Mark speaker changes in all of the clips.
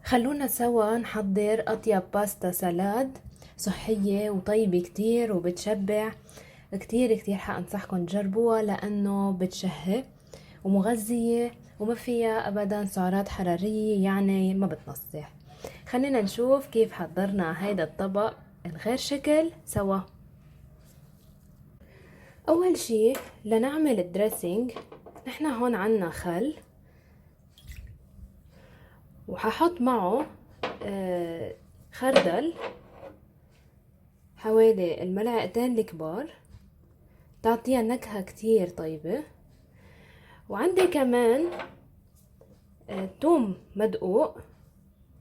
Speaker 1: خلونا سوا نحضر أطيب باستا سلاد صحية وطيبة كتير وبتشبع كتير كتير. حأنصحكم تجربوها لأنه بتشهي ومغذية وما فيها أبدا سعرات حرارية، يعني ما بتنصح. خلينا نشوف كيف حضرنا هيدا الطبق الغير شكل سوا. أول شي لنعمل الدريسينج، نحن هون عنا خل وححط معه خردل حوالي الملعقتين الكبار تعطيها نكهة كتير طيبة. وعندي كمان توم مدقوق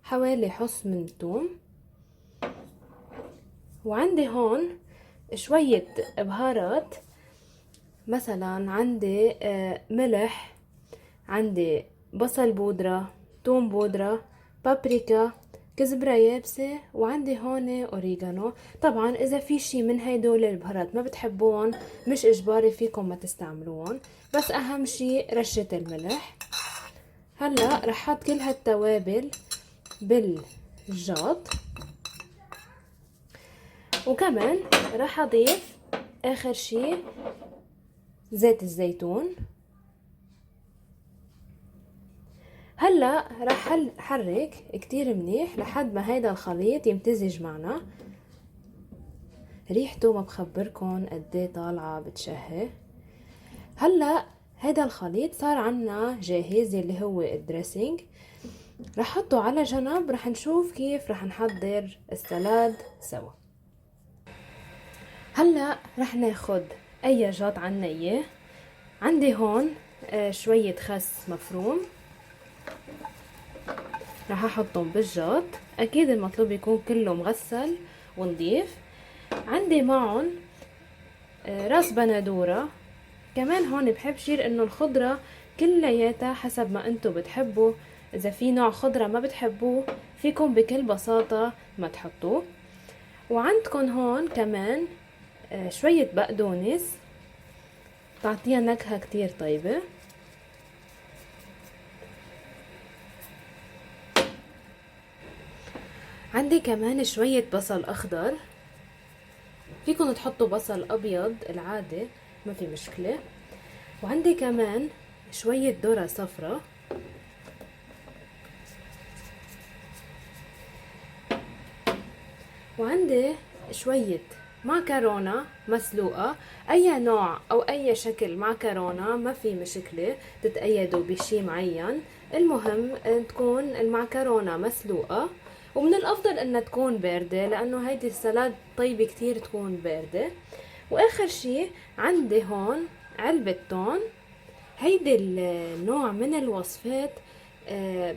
Speaker 1: حوالي حص من التوم. وعندي هون شوية بهارات، مثلا عندي ملح، عندي بصل بودرة، توم بودرة، بابريكا، كزبرة يابسة، وعندي هون أوريغانو. طبعا إذا في شي من هيدول البهارات ما بتحبون مش إجباري، فيكم ما تستعملوهم، بس أهم شي رشة الملح. هلأ رح حط كل هالتوابل بالجاط، وكمان رح أضيف آخر شي زيت الزيتون. هلا رح حرك كتير منيح لحد ما هيدا الخليط يمتزج معنا. ريحته ما بخبركن قديه طالعة بتشهي. هلا هيدا الخليط صار عنا جاهز اللي هو الدريسينج، رح حطه على جنب. رح نشوف كيف رح نحضر السلاد سوا. هلا رح ناخد اي جاط عنا اياه. عندي هون شوية خس مفروم، رح احطهم بالجاط. اكيد المطلوب يكون كله مغسل ونضيف. عندي معهم راس بندورة كمان. هون بحب شير انه الخضرة كلياتها حسب ما انتو بتحبوا. اذا في نوع خضرة ما بتحبوه فيكم بكل بساطة ما تحطوه. وعندكم هون كمان شوية بقدونس تعطيها نكهة كتير طيبة. عندي كمان شوية بصل اخضر، فيكم تحطوا بصل ابيض العادي ما في مشكلة. وعندي كمان شوية ذرة صفرة. وعندي شوية معكرونة مسلوقة، اي نوع او اي شكل معكرونة ما في مشكلة، تتأيدوا بشي معين. المهم ان تكون المعكرونة مسلوقة، ومن الافضل انها تكون باردة لانه هيدي السلاد طيبة كتير تكون باردة. واخر شي عندي هون علبة تون. هيدي النوع من الوصفات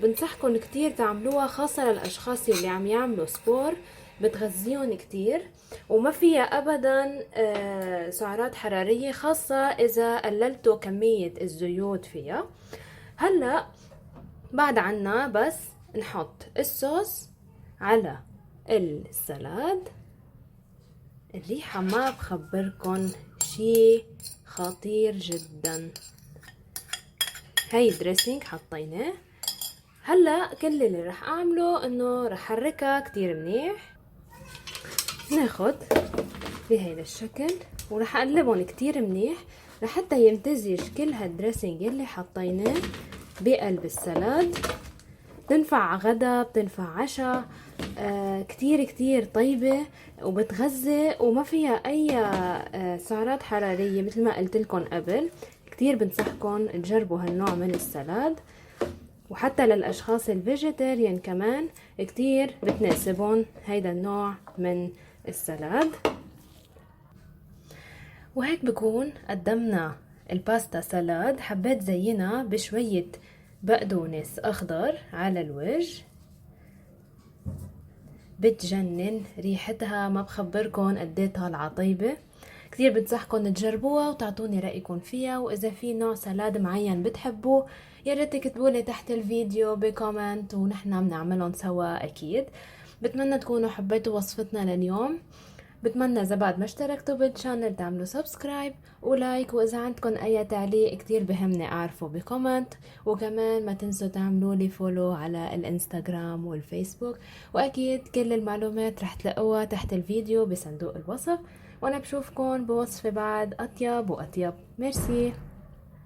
Speaker 1: بنصحكم كتير تعملوها، خاصة للأشخاص اللي عم يعملوا سبور، بتغذيهم كتير وما فيها أبدا سعرات حرارية، خاصة إذا قللتوا كمية الزيوت فيها. هلأ بعد عنا بس نحط الصوص على السلاد. الريحة ما بخبركن شي خطير جدا. هاي دريسينج حطيناه. هلا كل اللي رح اعمله انه رح حركها كتير منيح. ناخد بهيدا الشكل ورح اقلبهم كتير منيح لحتى يمتزج كل هالدريسينج اللي حطيناه بقلب السلاد. بتنفع غدا، بتنفع عشاء، كتير كتير طيبة وبتغذي وما فيها اي سعرات حرارية. مثل ما قلت لكم قبل، كتير بنصحكم تجربوا هالنوع من السلاد، وحتى للأشخاص الفيجيتيريان كمان كتير بتناسبهم هيدا النوع من السلاد. وهيك بكون قدمنا الباستا سلاد. حبيت زينها بشوية بقدونس أخضر على الوجه، بتجنن ريحتها ما بخبركن قديه طالعة طيبة. كتير بنصحكم تجربوها وتعطوني رأيكم فيها. وإذا في نوع سلاد معين بتحبوه يا ريت تكتبولي تحت الفيديو بكومنت ونحن بنعملهم سوا أكيد. بتمنى تكونوا حبيتوا وصفتنا لليوم. بتمنى إذا بعد ما اشتركتوا بالشانل تعملوا سبسكرايب ولايك، وإذا عندكم أي تعليق كتير بهمني أعرفه بكومنت، وكمان ما تنسوا تعملوا لي فولو على الانستغرام والفيسبوك، وأكيد كل المعلومات رح تلاقوها تحت الفيديو بصندوق الوصف، وأنا بشوفكن بوصفة بعد أطيب وأطيب. ميرسي.